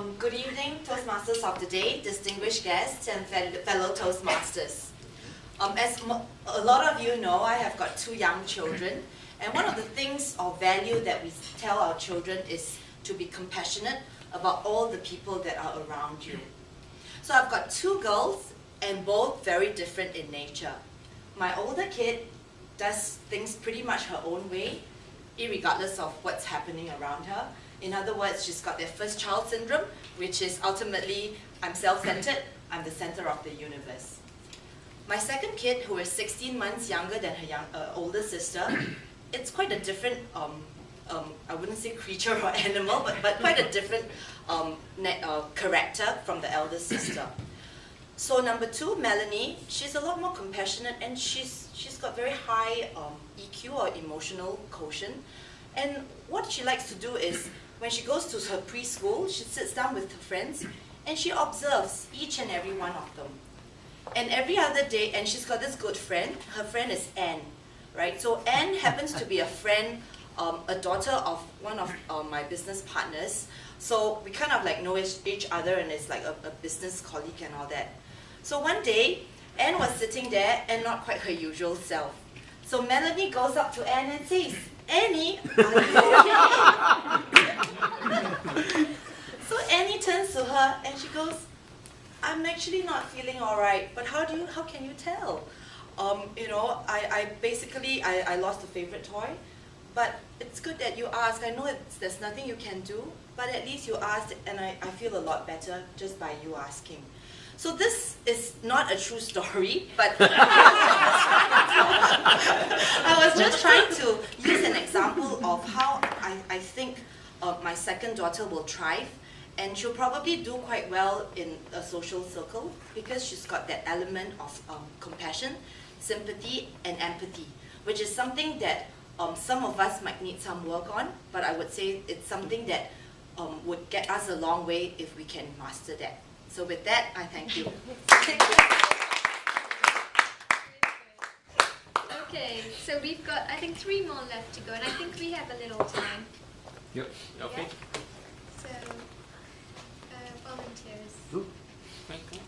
Good evening, Toastmasters of the day, distinguished guests, and fellow Toastmasters. As a lot of you know, I have got 2 young children, and one of the things or value that we tell our children is to be compassionate about all the people that are around you. So I've got 2 girls, and both very different in nature. My older kid does things pretty much her own way, irregardless of what's happening around her. In other words, she's got their first child syndrome, which is ultimately, I'm self-centered, I'm the center of the universe. My second kid, who is 16 months younger than her older sister, it's quite a different, I wouldn't say creature or animal, but quite a different character from the elder sister. So number 2, Melanie, she's a lot more compassionate, and she's got very high EQ or emotional quotient. And what she likes to do is, when she goes to her preschool, she sits down with her friends and she observes each and every one of them. And every other day, and she's got this good friend, her friend is Anne, right? So Anne happens to be a friend, a daughter of one of my business partners. So we kind of like know each other, and it's like a business colleague and all that. So one day, Anne was sitting there and not quite her usual self. So Melanie goes up to Anne and says, "Annie, are you okay?" So Annie turns to her and she goes, "I'm actually not feeling all right, but how can you tell? You know, I lost a favorite toy, but it's good that you asked. I know there's nothing you can do, but at least you asked, and I feel a lot better just by you asking." So this is not a true story, but I was just trying to use an example of how I think my second daughter will thrive, and she'll probably do quite well in a social circle because she's got that element of compassion, sympathy, and empathy, which is something that some of us might need some work on, but I would say it's something that would get us a long way if we can master that. So with that, I thank you. Okay, so we've got, I think, 3 more left to go, and I think we have a little time. Yep. Okay. Yeah? So, volunteers. Ooh. Thank you.